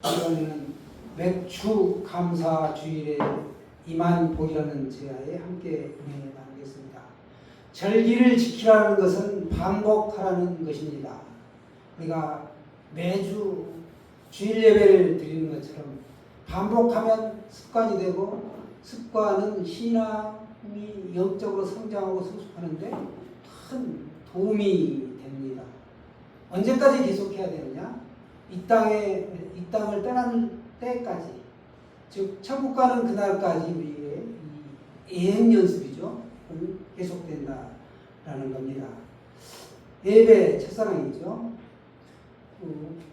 이번에는 맥주 감사 주일에 임한 복이라는 제하에 함께 은혜 나누겠습니다. 절기를 지키라는 것은 반복하라는 것입니다. 우리가 매주 주일 예배를 드리는 것처럼 반복하면 습관이 되고, 습관은 신앙이 영적으로 성장하고 성숙하는데 큰 도움이 됩니다. 언제까지 계속해야 되느냐? 이 땅을 떠나는 때까지, 즉 천국 가는 그날까지 우리의 예행 연습이죠. 계속된다라는 겁니다. 예배 첫사랑이죠.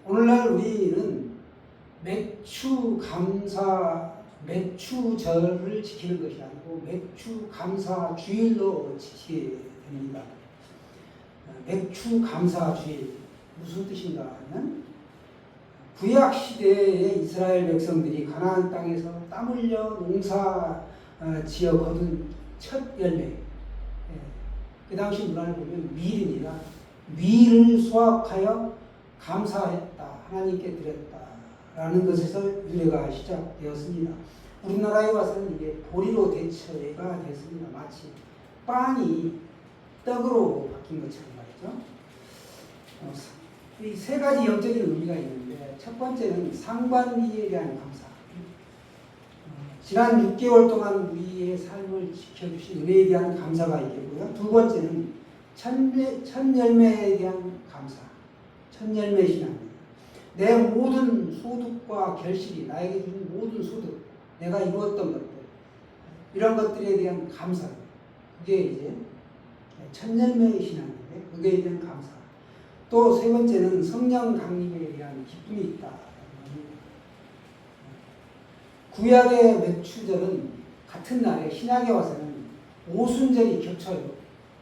오늘날 우리는 맥주절을 지키는 것이 아니고 맥주 감사 주일로 지켜야 됩니다. 맥주 감사 주일 무슨 뜻인가 하면, 구약 시대의 이스라엘 백성들이 가나안 땅에서 땀 흘려 농사 지어 거둔 첫 열매, 그 당시 문화를 보면 밀입니다. 밀을 수확하여 감사했다, 하나님께 드렸다라는 것에서 유래가 시작되었습니다. 우리나라에 와서는 이게 보리로 대체가 됐습니다. 마치 빵이 떡으로 바뀐 것처럼 말이죠. 이 세 가지 영적인 의미가 있는데, 첫 번째는 상반기에 대한 감사. 지난 6개월 동안 우리의 삶을 지켜주신 은혜에 대한 감사가 있겠고요. 두 번째는 첫 열매에 대한 감사. 첫 열매 신앙입니다. 내 모든 소득과 결실이, 나에게 준 모든 소득, 내가 이루었던 것들, 이런 것들에 대한 감사. 그게 이제 첫 열매 신앙인데, 그게 대한 감사. 또 세 번째는 성령 강림에 대한 기쁨이 있다. 구약의 맥주절은 같은 날에, 신약에 와서는 오순절이 겹쳐요.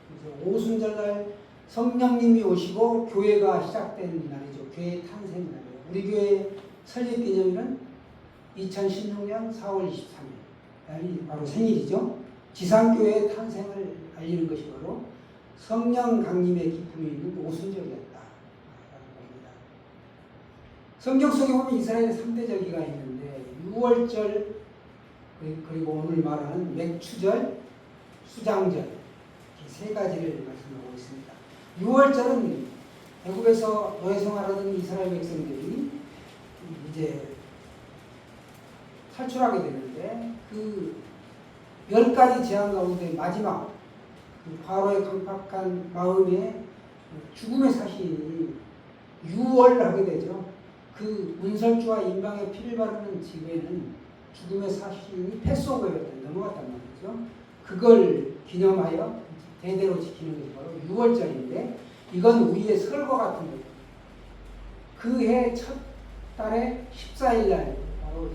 그래서 오순절날 성령님이 오시고 교회가 시작된 날이죠. 교회 탄생 날이에요. 우리 교회 설립 기념일은 2016년 4월 23일 날이 바로 생일이죠. 지상교회의 탄생을 알리는 것이 바로 성령 강림의 기쁨이 있는 오순절이었다. 성경 속에 보면 이스라엘의 3대 절기가 있는데, 6월절, 그리고 오늘 말하는 맥추절, 수장절, 이 세 가지를 말씀하고 있습니다. 6월절은 애굽에서 노예 생활하던 이스라엘 백성들이 이제 탈출하게 되는데, 그 10가지 제한 가운데 마지막, 그 바로의 강팍한 마음에 죽음의 사신이 6월 하게 되죠. 그 문설주와 인방에 피를 바르는 집에는 죽음의 사신이 패스오버였던, 넘어갔단 말이죠. 그걸 기념하여 대대로 지키는 것이 바로 6월절인데, 이건 우리의 설과 같은 거예요. 그 해 첫 달에 14일 날 바로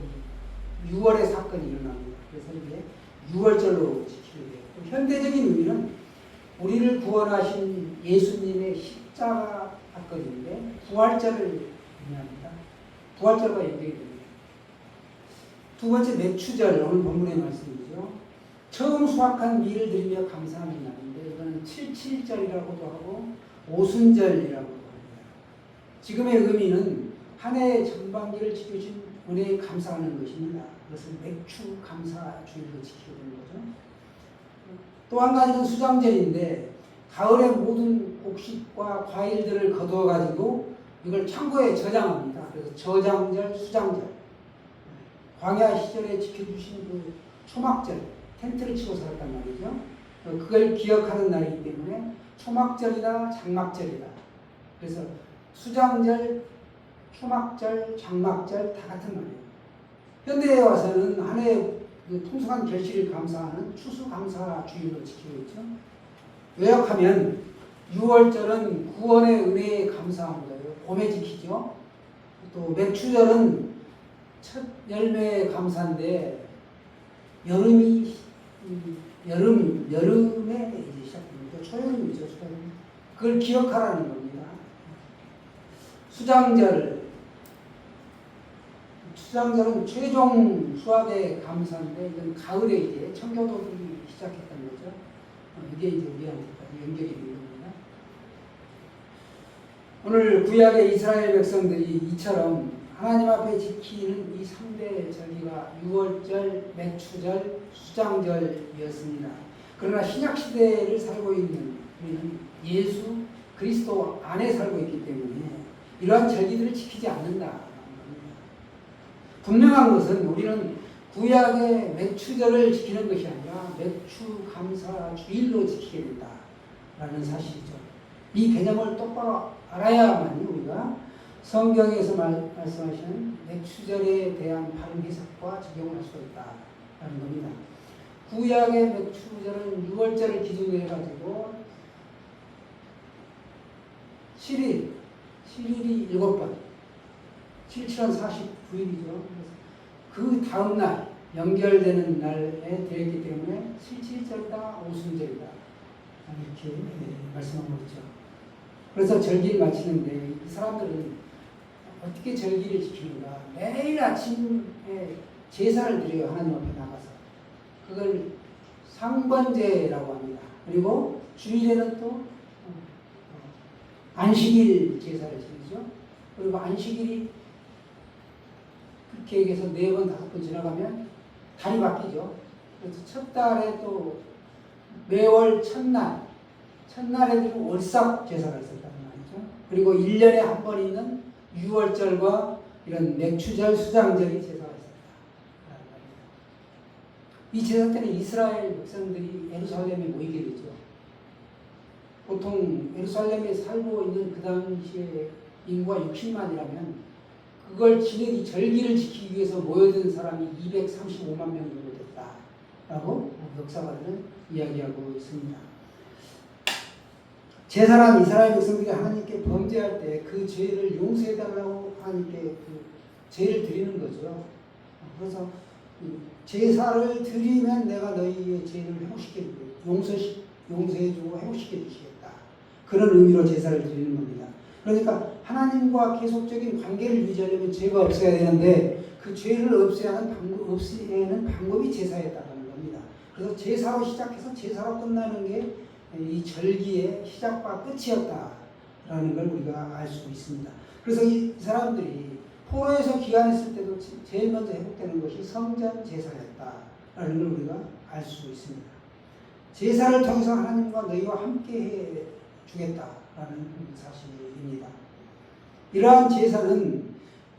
이 6월의 사건이 일어납니다. 그래서 이게 6월절로 지키게 되고, 현대적인 의미는 우리를 구원하신 예수님의 십자가 사건인데, 부활절을 의미합니다. 부활절과 연결이 됩니다. 두 번째 맥추절, 오늘 본문의 말씀이죠. 처음 수확한 밀을 드리며 감사하는 날인데, 이거는 77절이라고도 하고 오순절이라고도 합니다. 지금의 의미는 한 해의 전반기를 지켜주신 은혜에 감사하는 것입니다. 그것을 맥추 감사 주일로 지키게 되는 거죠. 또 한 가지는 수장절인데, 가을의 모든 곡식과 과일들을 거두어 가지고 이걸 창고에 저장합니다. 그래서 저장절, 수장절. 광야 시절에 지켜주신 그 초막절, 텐트를 치고 살았단 말이죠. 그걸 기억하는 날이기 때문에 초막절이다, 장막절이다. 그래서 수장절, 초막절, 장막절 다 같은 말이에요. 현대에 와서는 한 해의 통성한 결실을 감사하는 추수감사 주일로 지키고 있죠. 요약하면 6월절은 구원의 은혜에 감사합니다. 봄에 지키죠. 또 맥추절은 첫 열매에 감사인데, 여름에 이제 시작됩니다. 초여름이죠. 초여름. 그걸 기억하라는 겁니다. 수장절은 최종 수확에 감사인데, 이건 가을에 이제 청교도들이 시작했던 거죠. 이게 이제 우리한테까지 연결이 된 겁니다. 오늘 구약의 이스라엘 백성들이 이처럼 하나님 앞에 지키는 이 3대 절기가 유월절, 맥추절, 수장절이었습니다. 그러나 신약시대를 살고 있는 우리는 예수 그리스도 안에 살고 있기 때문에 이러한 절기들을 지키지 않는다. 분명한 것은 우리는 구약의 맥추절을 지키는 것이 아니라 맥추 감사 주일로 지키게 된다라는 사실이죠. 이 개념을 똑바로 알아야만이 우리가 성경에서 말씀하시는 맥추절에 대한 바른 해석과 적용을 할 수가 있다라는 겁니다. 구약의 맥추절은 6월절을 기준으로 해가지고 7일이 7번, 7, 7은 49일이죠. 그 다음날 연결되는 날에 되었기 때문에 7.7절이다, 오순절이다 이렇게 말씀하고 있죠. 그래서 절기를 마치는데 이 사람들은 어떻게 절기를 지키는가? 매일 아침에 제사를 드려요. 하나님 앞에 나가서. 그걸 상번제라고 합니다. 그리고 주일에는 또 안식일 제사를 지내죠. 그리고 안식일이 그렇게 얘기해서 4번, 5번 지나가면 달이 바뀌죠. 그래서 첫 달에 또 매월 첫날에도 월삭 제사가 있었다는 말이죠. 그리고 1년에 한 번 있는 6월절과 이런 맥추절, 수장절이 제사가 있었다는 말입니다. 이 제사 때는 이스라엘 백성들이 예루살렘에 모이게 되죠. 보통 예루살렘에 살고 있는 그 당시에 인구가 60만이라면 그걸 지내기 절기를 지키기 위해서 모여든 사람이 235만 명 정도 됐다라고 역사가들은 이야기하고 있습니다. 제사란 이스라엘 백성들이 하나님께 범죄할 때 그 죄를 용서해달라고 하나님께 그 죄를 드리는 거죠. 그래서 제사를 드리면 내가 너희의 죄를 회복시켜주고 용서해주고 회복시켜주시겠다. 그런 의미로 제사를 드리는 겁니다. 그러니까 하나님과 계속적인 관계를 유지하려면 죄가 없어야 되는데 그 죄를 없애는 방법이 제사였다는 겁니다. 그래서 제사로 시작해서 제사로 끝나는 게 이 절기의 시작과 끝이었다라는 걸 우리가 알 수 있습니다. 그래서 이 사람들이 포로에서 귀환했을 때도 제일 먼저 회복되는 것이 성전 제사였다라는 걸 우리가 알 수 있습니다. 제사를 통해서 하나님과 너희와 함께 해 주겠다라는 사실입니다. 이러한 제사는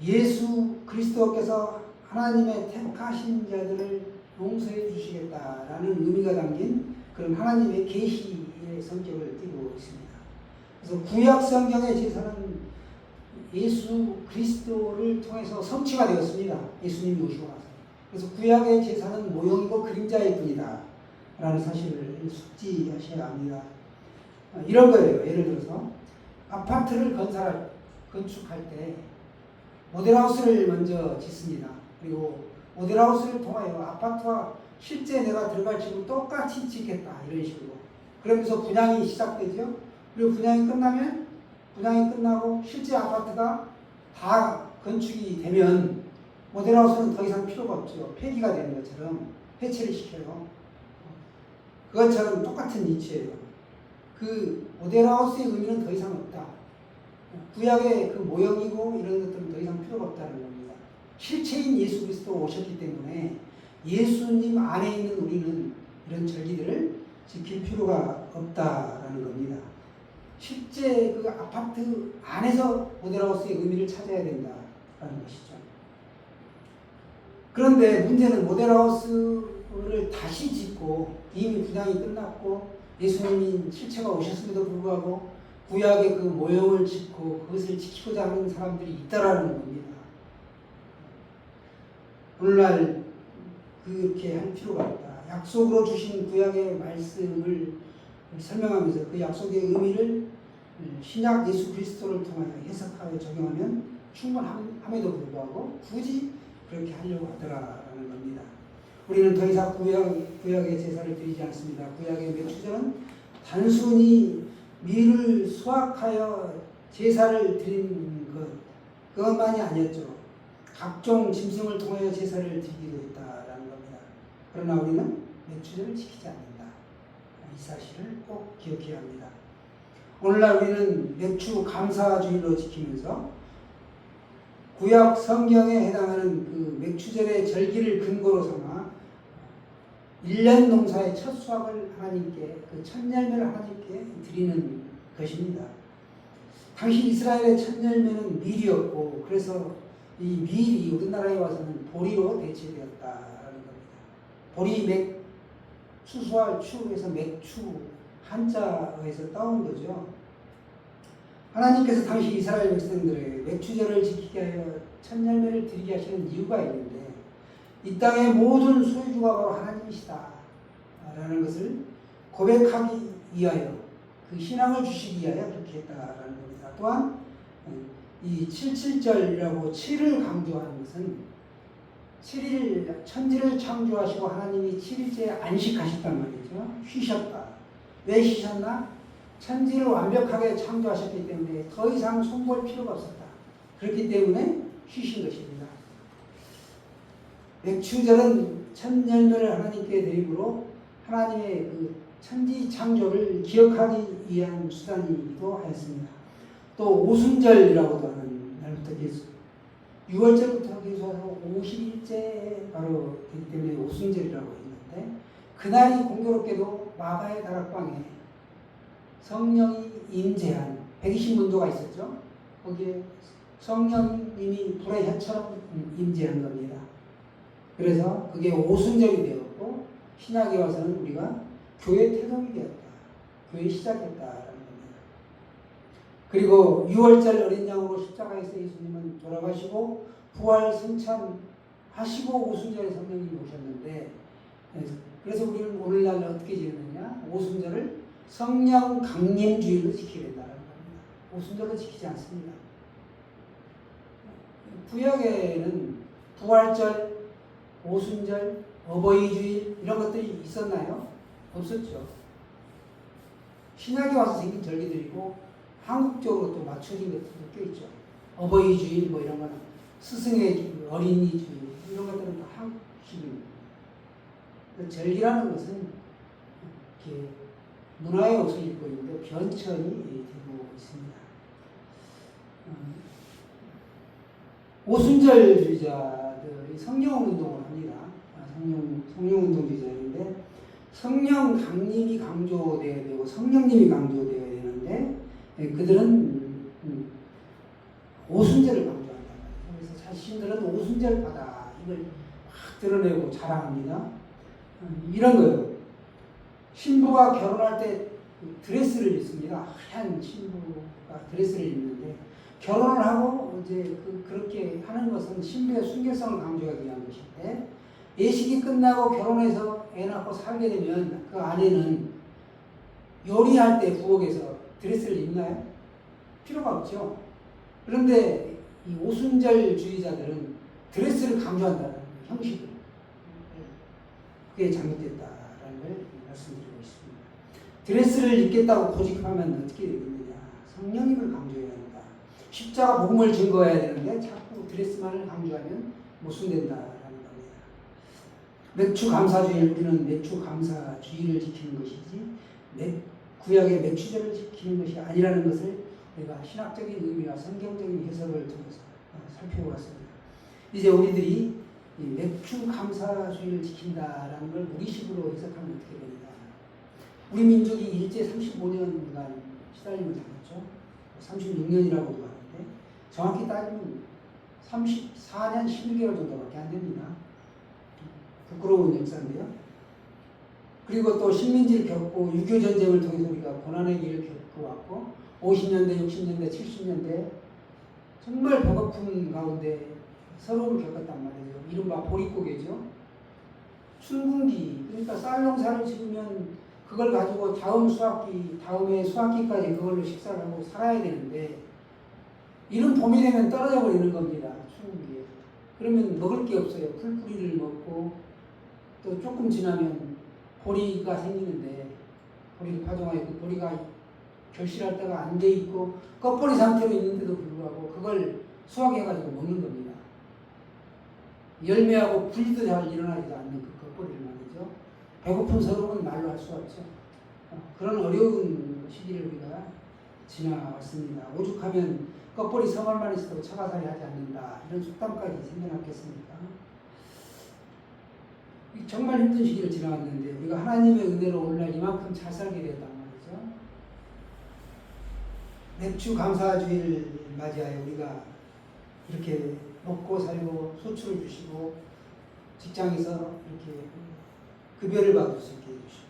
예수 그리스도께서 하나님의 택하신 자들을 용서해 주시겠다라는 의미가 담긴 그런 하나님의 계시의 성격을 띠고 있습니다. 그래서 구약 성경의 제사는 예수 그리스도를 통해서 성취가 되었습니다. 예수님이 오시고 나서. 그래서 구약의 제사는 모형이고 그림자일 뿐이다 라는 사실을 숙지하셔야 합니다. 이런 거예요. 예를 들어서 아파트를 건축할 때 모델하우스를 먼저 짓습니다. 그리고 모델하우스를 통하여 아파트와 실제 내가 들어갈 집을 똑같이 짓겠다 이런 식으로 그러면서 분양이 시작되죠. 그리고 분양이 끝나고 실제 아파트가 다 건축이 되면 모델하우스는 더 이상 필요가 없죠. 폐기가 되는 것처럼 폐쇄를 시켜요. 그것처럼 똑같은 이치예요. 그 모델하우스의 의미는 더 이상 없다. 구약의 그 모형이고 이런 것들은 더 이상 필요가 없다는 겁니다. 실체인 예수 그리스도 오셨기 때문에 예수님 안에 있는 우리는 이런 절기들을 지킬 필요가 없다라는 겁니다. 실제 그 아파트 안에서 모델하우스의 의미를 찾아야 된다라는 것이죠. 그런데 문제는 모델하우스를 다시 짓고 이미 분양이 끝났고 예수님이 실체가 오셨음에도 불구하고 구약의 그 모형을 짓고 그것을 지키고자 하는 사람들이 있다라는 겁니다. 오늘날 그렇게 할 필요가 없다. 약속으로 주신 구약의 말씀을 설명하면서 그 약속의 의미를 신약 예수 그리스도를 통하여 해석하여 적용하면 충분함에도 불구하고 굳이 그렇게 하려고 하더라라는 겁니다. 우리는 더 이상 구약의 제사를 드리지 않습니다. 구약의 맥추절은 단순히 밀을 수확하여 제사를 드린 그것만이 아니었죠. 각종 짐승을 통하여 제사를 드리기도 했다라는 겁니다. 그러나 우리는 맥추절을 지키지 않는다. 이 사실을 꼭 기억해야 합니다. 오늘날 우리는 맥추 감사주일로 지키면서 구약 성경에 해당하는 그 맥추절의 절기를 근거로 삼아 1년 농사의 첫 수확을 하나님께, 그 첫 열매를 하나님께 드리는 것입니다. 당시 이스라엘의 첫 열매는 밀이었고, 그래서 이 밀이 우리나라에 와서는 보리로 대체되었다라는 겁니다. 보리 맥, 추수할 추에서 맥추, 한자에서 따온 거죠. 하나님께서 당시 이스라엘 백성들에게 맥추절을 지키게 하여 첫 열매를 드리게 하시는 이유가 있는데, 이 땅의 모든 소유주가 바로 하나님이시다 라는 것을 고백하기 위하여, 그 신앙을 주시기 위하여 그렇게 했다라는 겁니다. 또한 이 77절이라고 7을 강조하는 것은 7일 천지를 창조하시고 하나님이 7일째에 안식하셨단 말이죠. 쉬셨다. 왜 쉬셨나? 천지를 완벽하게 창조하셨기 때문에 더 이상 손볼 필요가 없었다. 그렇기 때문에 쉬신 것입니다. 맥추절은 첫 열매를 하나님께 드림으로 하나님의 그 천지 창조를 기억하기 위한 수단이기도 하였습니다. 또 오순절이라고도 하는 날부터 계속 6월절부터 계속해서 50일째 바로 되기 때문에 오순절이라고 했는데, 그날이 공교롭게도 마가의 다락방에 성령이 임재한 120문도가 있었죠. 거기에 성령님이 불의 혀처럼 임재한 겁니다. 그래서 그게 오순절이 되었고, 신약에 와서는 우리가 교회 태동이 되었다, 교회 시작했다라는 겁니다. 그리고 6월절 어린 양으로 십자가에서 예수님은 돌아가시고 부활 승천하시고 오순절에 성령님이 오셨는데, 그래서 우리는 오늘날 어떻게 지내느냐? 오순절을 성령 강림주일로 지키게 된다는 겁니다. 오순절로 지키지 않습니다. 구약에는 부활절, 오순절, 어버이주일 이런 것들이 있었나요? 없었죠. 신약에 와서 생긴 절기들이고 한국적으로 또 맞춰진 것들도 껴있죠. 어버이주일 뭐 이런 거는 스승의 주일, 어린이주일 이런 것들은 다 한국식입니다. 절기라는 것은 이렇게 문화의 옷을 입고 있는데 변천이 되고 있습니다. 오순절주의자들이 성령운동을 합니다. 성령운동주의자인데, 성령 강림이 강조되어야 되고 성령님이 강조되어야 되는데, 그들은 오순절을 강조한다. 그래서 자신들은 오순절파다 이걸 막 드러내고 자랑합니다. 이런 거예요. 신부가 결혼할 때 드레스를 입습니다. 하얀 신부가 드레스를 입는데, 결혼을 하고 이제 그렇게 하는 것은 신부의 순결성을 강조하기 위한 것인데, 예식이 끝나고 결혼해서 애 낳고 살게 되면 그 아내는 요리할 때 부엌에서 드레스를 입나요? 필요가 없죠. 그런데 이 오순절주의자들은 드레스를 강조한다는 형식을, 그게 잘못됐다라는 걸 말씀드리고 있습니다. 드레스를 입겠다고 고집하면 어떻게 되겠느냐? 성령님을 강조해야 한다. 십자가 복음을 증거해야 되는데 자꾸 드레스만을 강조하면 모순된다라는 겁니다. 맥추 감사주일, 우리는 맥추 감사주일을 지키는 것이지 구약의 맥추절을 지키는 것이 아니라는 것을 우리가 신학적인 의미와 성경적인 해석을 통해서 살펴보았습니다. 이제 우리들이 이 맥추 감사주의를 지킨다라는 걸 우리식으로 해석하면 어떻게 됩니다. 우리 민족이 일제 35년간 시달림을 당했죠. 36년이라고도 하는데 정확히 따지면 34년 11개월 정도밖에 안 됩니다. 부끄러운 역사인데요. 그리고 또 식민지를 겪고 6.25 전쟁을 통해서 우리가 고난의 길을 겪어왔고, 50년대, 60년대, 70년대 정말 배고픔 가운데 서러움을 겪었단 말이죠. 이른바 보릿고개죠. 춘궁기, 그러니까 쌀 농사를 지으면 그걸 가지고 다음에 수학기까지 그걸로 식사를 하고 살아야 되는데, 이런 봄이 되면 떨어져 버리는 겁니다. 춘궁기에. 그러면 먹을 게 없어요. 풀뿌리를 먹고, 또 조금 지나면 보리가 생기는데, 보리를 파종하여 그 보리가 결실할 때가 안 돼 있고 껍보리 상태로 있는데도 불구하고 그걸 수확해가지고 먹는 겁니다. 열매하고 분리도 잘 일어나지도 않는 그 껍보리를 말이죠. 배고픈 서러움은 말로 할 수 없죠. 그런 어려운 시기를 우리가 지나왔습니다. 오죽하면 겉벌이 성할만 있어도 처가살이 하지 않는다. 이런 속담까지 생겨났겠습니까? 정말 힘든 시기를 지나왔는데 우리가 하나님의 은혜로 오늘날 이만큼 잘 살게 되었단 말이죠. 맥주 감사주의를 맞이하여 우리가 이렇게 먹고 살고 소출을 주시고 직장에서 이렇게 급여를 받을 수 있게 해주시고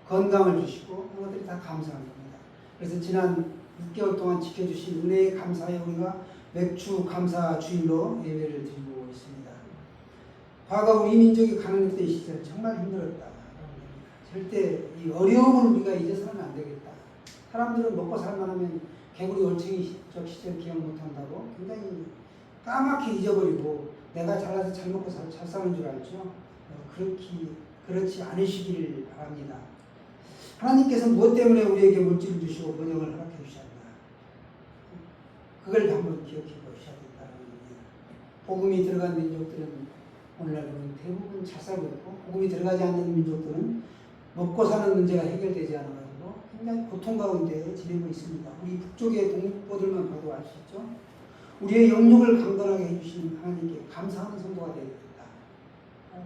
건강을 주시고 그런 것들이 다 감사한 겁니다. 그래서 지난 6개월 동안 지켜주신 은혜에 감사해 우리가 맥주 감사 주일로 예배를 드리고 있습니다. 과거 우리 민족이 가난했던 시절 정말 힘들었다. 절대 이 어려움을 우리가 잊어서는 안 되겠다. 사람들은 먹고 살만하면 개구리 올챙이적 시절 기억 못한다고 굉장히 까맣게 잊어버리고 내가 잘나서 잘 먹고 잘 사는 줄 알죠. 그렇지 않으시기를 바랍니다. 하나님께서 무엇 때문에 우리에게 물질을 주시고 번영을 허락해 주셨나. 그걸 한번 기억해 보셔야 된다는 겁니다. 복음이 들어간 민족들은 오늘날 보면 대부분 잘 살고 있고 복음이 들어가지 않는 민족들은 먹고 사는 문제가 해결되지 않아가지고 굉장히 고통 가운데 지내고 있습니다. 우리 북쪽의 동북보들만 봐도 알 수 있죠. 우리의 영역을 강건하게 해주신 하나님께 감사하는 성도가 되어야 된다.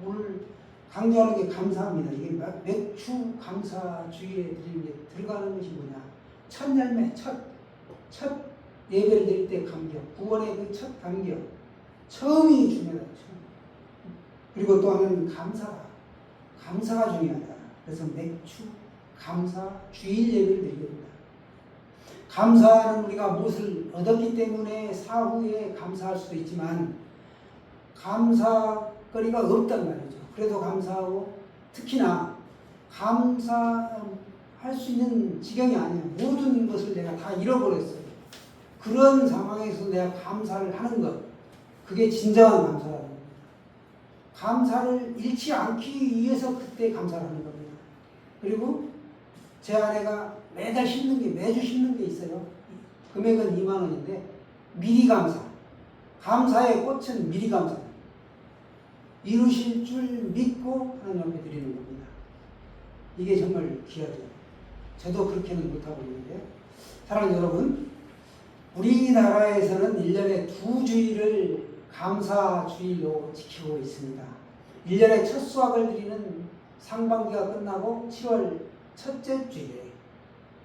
오늘 강조하는 게 감사합니다. 이게 맥주 감사주의에 드리는 게 들어가는 것이 뭐냐. 첫 열매, 첫 예배를 드릴 때 감격, 구원의 그 첫 감격, 처음이 중요하다. 그리고 또 하나는 감사가 중요하다. 그래서 맥주 감사 주일 예배를 드리게 됩니다. 감사는 우리가 무엇을 얻었기 때문에 사후에 감사할 수도 있지만 감사거리가 없단 말이죠. 그래도 감사하고 특히나 감사할 수 있는 지경이 아니에요. 모든 것을 내가 다 잃어버렸어요. 그런 상황에서 내가 감사를 하는 것, 그게 진정한 감사라는 겁니다. 감사를 잃지 않기 위해서 그때 감사를 하는 겁니다. 그리고 제 아내가 매주 씹는 게 있어요. 금액은 2만 원인데 미리 감사. 감사의 꽃은 미리 감사. 이루실 줄 믿고 하나님 앞에 드리는 겁니다. 이게 정말 귀하죠. 저도 그렇게는 못하고 있는데 사랑하는 여러분, 우리나라에서는 1년에 2주일을 감사주일로 지키고 있습니다. 1년에 첫 수확을 드리는 상반기가 끝나고 7월 첫째 주일에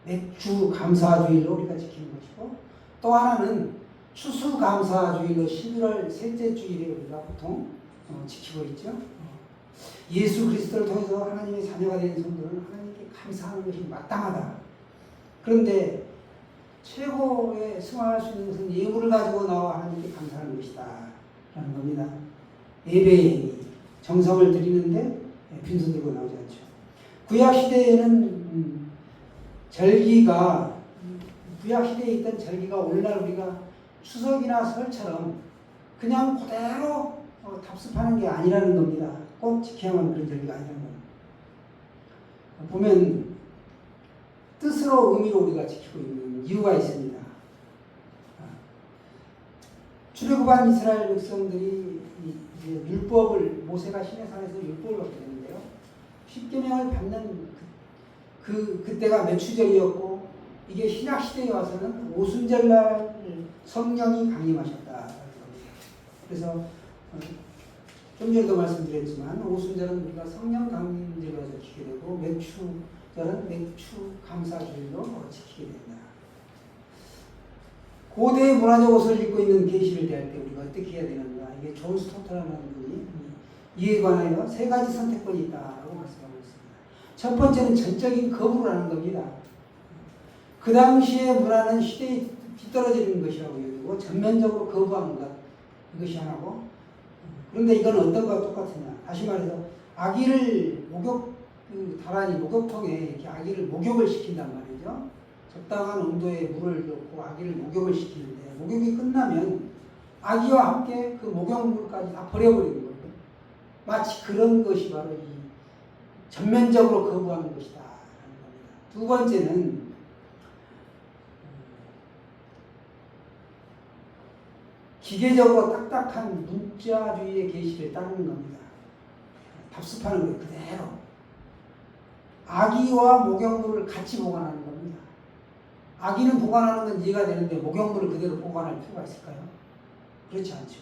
맥주 감사주일로 우리가 지키는 것이고, 또 하나는 추수감사주일로 11월 셋째 주일에 우리가 보통 지키고 있죠. 예수 그리스도를 통해서 하나님의 자녀가 된 성도는 하나님께 감사하는 것이 마땅하다. 그런데 최고의 승화할 수 있는 것은 예물을 가지고 나와 하나님께 감사하는 것이다 라는 겁니다. 예배에 정성을 드리는데 빈손 들고 나오지 않죠. 구약시대에는 절기가, 구약시대에 있던 절기가 오늘날 우리가 추석이나 설처럼 그냥 그대로 답습하는 게 아니라는 겁니다. 꼭 지켜야만 그런 절기가 아니라는 겁니다. 보면 뜻으로 의미로 우리가 지키고 있는 이유가 있습니다. 출애굽한 이스라엘 백성들이 율법을, 모세가 시내산에서 율법을 받게 되는데요. 십계명을 받는 그때가 매추절이었고, 이게 신약 시대에 와서는 오순절날 성령이 강림하셨다라는 겁니다. 그래서 좀 전에도 말씀드렸지만 오순절은 우리가 성령 강림절로 지키게 되고, 맥추절은 맥추 감사주일로 지키게 된다. 고대의 문화적 옷을 입고 있는 계시를 대할 때 우리가 어떻게 해야 되는가? 이게 존 스토터라는 분이 이에 관하여 3가지 선택권이 있다라고 말씀하고 있습니다. 첫 번째는 전적인 거부를 하는 겁니다. 그 당시의 문화는 시대에 뒤떨어지는 것이라고 여기고 전면적으로 거부하는 것, 이것이 하나고, 그런데 이건 어떤 것과 똑같으냐? 다시 말해서 아기를 다란이 목욕통에 이렇게 아기를 목욕을 시킨단 말이죠. 적당한 온도의 물을 넣고 아기를 목욕을 시키는데, 목욕이 끝나면 아기와 함께 그 목욕물까지 다 버려버리는 거예요. 마치 그런 것이 바로 이 전면적으로 거부하는 것이다 라는 겁니다. 두 번째는 기계적으로 딱딱한 문자주의의 계시를 따르는 겁니다. 답습하는 거예요. 그대로. 아기와 목욕물을 같이 보관하는 겁니다. 아기는 보관하는 건 이해가 되는데 목욕물을 그대로 보관할 필요가 있을까요? 그렇지 않죠.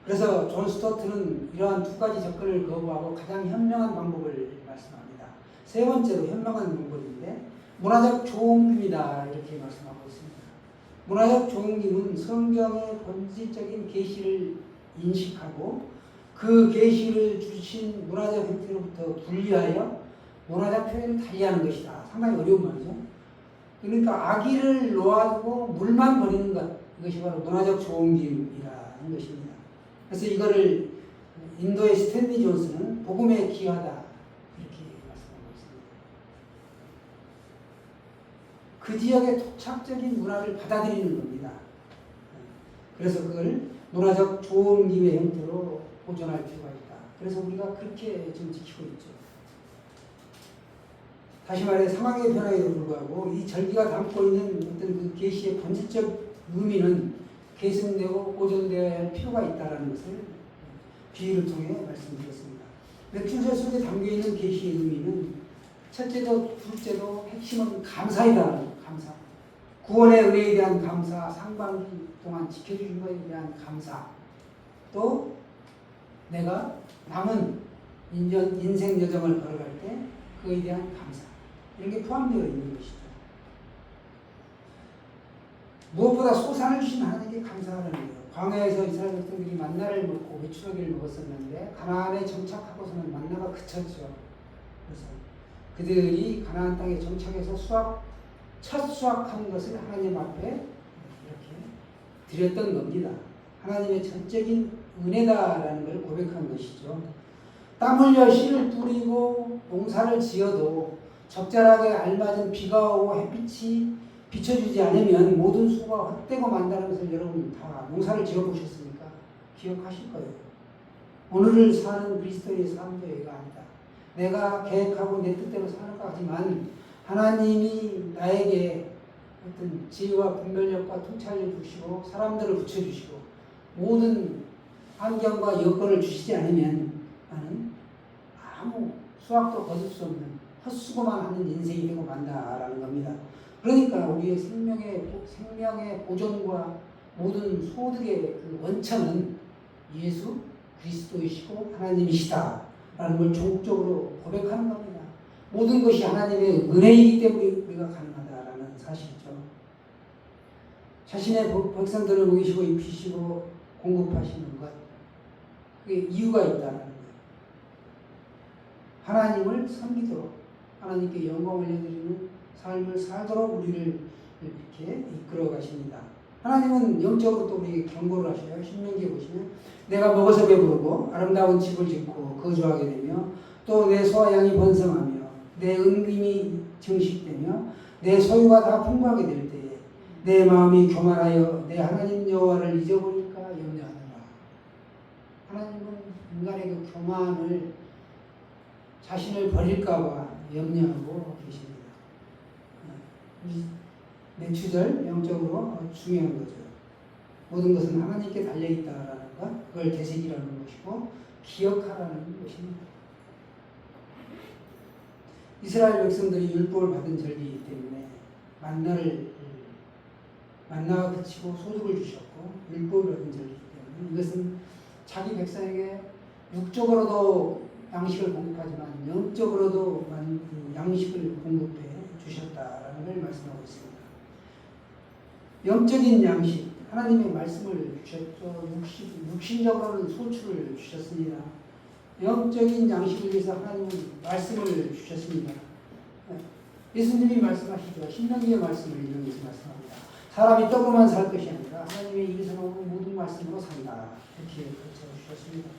그래서 존 스토트는 이러한 두 가지 접근을 거부하고 가장 현명한 방법을 말씀합니다. 세 번째로 현명한 방법인데 문화적 조응김이다 이렇게 말씀하고 있습니다. 문화적 조응김은 성경의 본질적인 계시를 인식하고 그 계시를 주신 문화적 형태로부터 분리하여 문화적 표현을 달리하는 것이다. 상당히 어려운 말이죠. 그러니까 아기를 놓아두고 물만 버리는 것, 이것이 바로 문화적 조응김이라는 것입니다. 그래서 이거를 인도의 스탠리 존스는 복음에 기여하다 이렇게 말씀하고 있습니다. 그 지역의 토착적인 문화를 받아들이는 겁니다. 그래서 그걸 문화적 조응김의 형태로 보존할 필요가 있다. 그래서 우리가 그렇게 지금 지키고 있죠. 다시 말해 상황의 변화에도 불구하고 이 절기가 담고 있는 어떤 그 계시의 본질적 의미는 계승되고 보존되어야 할 필요가 있다는 것을 비유를 통해 말씀드렸습니다. 맥주제 속에 담겨있는 계시의 의미는 첫째도 둘째도 핵심은 감사이다. 감사. 구원의 은혜에 대한 감사, 상반기 동안 지켜주신 것에 대한 감사, 또 내가 남은 인생 여정을 걸어갈 때 그에 대한 감사, 이런 게 포함되어 있는 것이죠. 무엇보다 소산을 주신 하나님께 감사하는 거예요. 광야에서 이스라엘 백성들이 만나를 먹고 메추라기를 먹었었는데 가나안에 정착하고서는 만나가 그쳤죠. 그래서 그들이 가나안 땅에 정착해서 첫 수확한 것을 하나님 앞에 이렇게 드렸던 겁니다. 하나님의 전적인 은혜다라는 걸 고백한 것이죠. 땀 흘려 씨를 뿌리고 농사를 지어도 적절하게 알맞은 비가 오고 햇빛이 비춰주지 않으면 모든 수가 헛되고 만다는 것을 여러분 다 농사를 지어보셨습니까? 기억하실 거예요. 오늘을 사는 그리스도의 삶도 이가 아니다. 내가 계획하고 내 뜻대로 사는 것 같지만 하나님이 나에게 어떤 지혜와 분별력과 통찰력을 주시고 사람들을 붙여주시고 모든 환경과 여건을 주시지 않으면 나는 아무 수확도 거둘 수 없는 헛수고만 하는 인생이 되고 만다라는 겁니다. 그러니까 우리의 생명의 보존과 모든 소득의 그 원천은 예수 그리스도이시고 하나님이시다라는 걸 종적으로 고백하는 겁니다. 모든 것이 하나님의 은혜이기 때문에 우리가 가능하다라는 사실이죠. 자신의 백성들을 먹이시고 입히시고 공급하시는 것, 그게 이유가 있다는 거예요. 하나님을 섬기도록 하나님께 영광을 올려드리는 삶을 살도록 우리를 이렇게 이끌어 가십니다. 하나님은 영적으로 또 우리에게 경고를 하셔요. 신명기에 보시면 내가 먹어서 배부르고 아름다운 집을 짓고 거주하게 되며 또 내 소와 양이 번성하며 내 은금이 증식되며 내 소유가 다 풍부하게 될 때에 내 마음이 교만하여 내 하나님 여호와를 잊어버릴까 염려하노라. 하나님은 인간의 그 교만을 자신을 버릴까봐 염려하고 계십니다. 내추절 영적으로 중요한 거죠. 모든 것은 하나님께 달려있다라는 것, 그걸 되새기라는 것이고 기억하라는 것입니다. 이스라엘 백성들이 율법을 받은 절기이기 때문에 만나가 그치고 소득을 주셨고 율법을 받은 절기이기 때문에 이것은 자기 백성에게 육적으로도 양식을 공급하지만 영적으로도 양식을 공급해 주셨다라는 걸 말씀하고 있습니다. 영적인 양식, 하나님의 말씀을 주셨죠. 육신적으로는 소출을 주셨습니다. 영적인 양식을 위해서 하나님은 말씀을 주셨습니다. 예수님이 말씀하시죠. 신명기의 말씀을 인용해서 말씀합니다. 사람이 떡으로만 살 것이 아니라 하나님의 입에서 나오는 모든 말씀으로 산다. 이렇게 가르쳐 주셨습니다.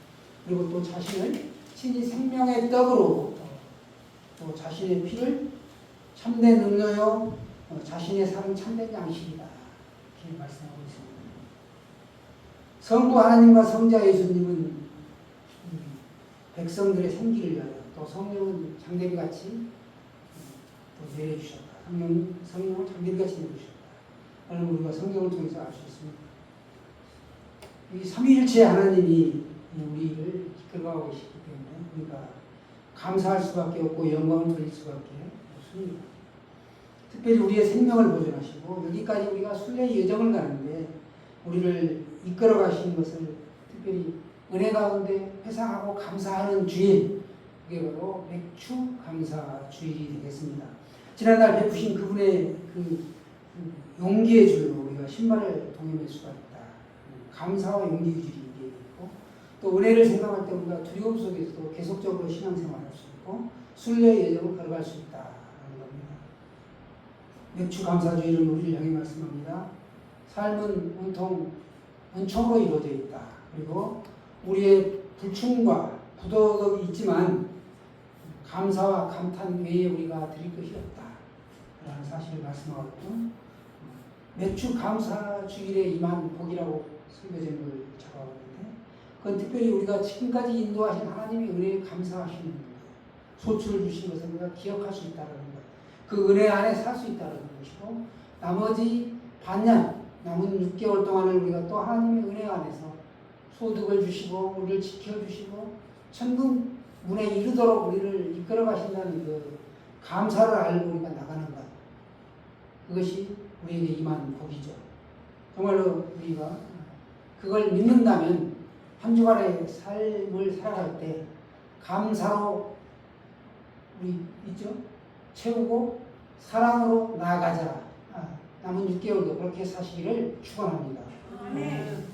그리고 또 자신을 친히 생명의 떡으로 또 자신의 피를 참된 음료요 자신의 삶은 참된 양식이다. 이렇게 말씀하고 있습니다. 성부 하나님과 성자 예수님은 백성들의 생기를 위하여 또 성령은 장대비같이 또 내려주셨다. 성령은 장대비같이 내려주셨다. 라는 우리가 성경을 통해서 알 수 있습니다. 이 삼위일체 하나님이 우리를 이끌어가고 계시기 때문에 우리가 감사할 수밖에 없고 영광을 돌릴 수밖에 없습니다. 특별히 우리의 생명을 보존하시고 여기까지 우리가 순례의 여정을 가는데 우리를 이끌어 가신 것을 특별히 은혜 가운데 회상하고 감사하는 주일, 그게 바로 맥주 감사 주일이 되겠습니다. 지난날 베푸신 그분의 그 용기의 줄로 우리가 신발을 동여맬 수가 있다. 감사와 용기 주일이 있고, 또 은혜를 생각할 때 우리가 두려움 속에서도 계속적으로 신앙생활할 수 있고 순례의 여정을 걸어갈 수 있다는 겁니다. 맥주 감사 주일은 우리를 향해 말씀합니다. 삶은 온통 은총으로 이루어져 있다. 그리고 우리의 불충과 부도덕이 있지만 감사와 감탄 외에 우리가 드릴 것이 없다. 라는 사실을 말씀하거든요. 맥주 감사 주일에 임한 복이라고 설교제목을 잡아봤는데, 그건 특별히 우리가 지금까지 인도하신 하나님의 은혜에 감사하시는 거예요. 소출을 주신 것을 우리가 기억할 수 있다는 것, 그 은혜 안에 살 수 있다는 것이고, 나머지 반년, 남은 6개월 동안을 우리가 또 하나님의 은혜 안에서 소득을 주시고 우리를 지켜주시고 천국 문에 이르도록 우리를 이끌어 가신다는 그 감사를 알고 우리가 나가는 것, 그것이 우리에게 임한 복이죠. 정말로 우리가 그걸 믿는다면 한 주간의 삶을 살아갈 때 감사로 우리 있죠? 채우고 사랑으로 나아가자. 남은 6개월도 그렇게 사시기를 축원합니다. 아멘.